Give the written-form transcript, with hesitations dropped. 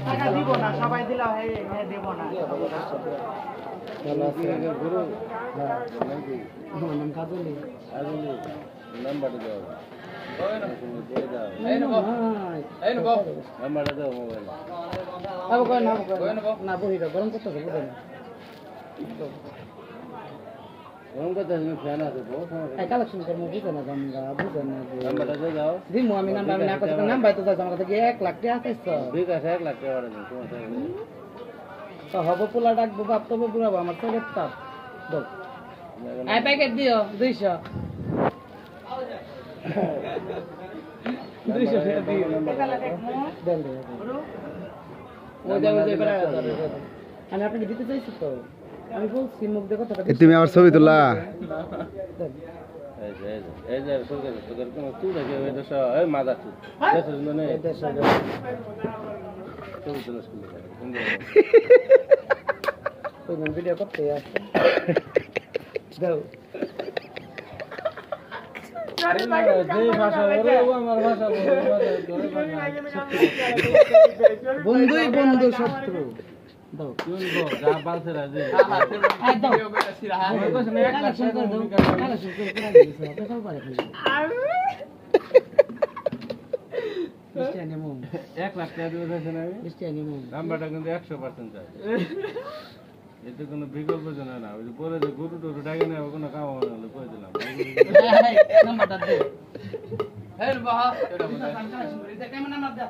টাকা দিব না সবাই দিলা হয় দেব না গুরু নাম কাজলি নাম্বারটা দাও নাম্বারটা দাও মোবাইল না বহিরা গরম করতে হবে গরম করতে ফ্যান আছে কালেকশন করবো বুঝে না আমরা বুঝে না নাম্বারটা দাও দিমু আমি নাম্বার না করতে নাম্বার তো যাচ্ছে আমার কাছে 1 লাখ টাকা চাইছো ঠিক আছে 1 লাখ টাকা অর্ডার দিন তোমার তো হবো পোলা ডাকবো বাপ তবে বুড়াবো আমার ছেলের তাপ দাও আই প্যাকেট দিও 200 200 টাকা দিও দেন দেন ওই আমি আপনাকে দিতে চাইছি তো আমি বলছি মুখ দেখো টাকা তুমি আমার ছবি তোলা এই যে সুগার কোন তুই দেখে ওই দশ এই মাদা তুই দেশ মানে দেশ তুই তো স্কুল ওই ভিডিও করতে আসছে দাও বন্ধুই বন্ধু শত্রু দাও যা বালছে রাজি এক লাখ টাকা দিবে নাম্বারটা কিন্তু 100% চাই এতে কোনো বিকল্প জানা না ওই বলে যে গরু টরু ডাকে না কোনো কাম হবে না কই দিলাম নাম্বারটা দে এই বাবা এটা বল কেমন নাম্বার দাও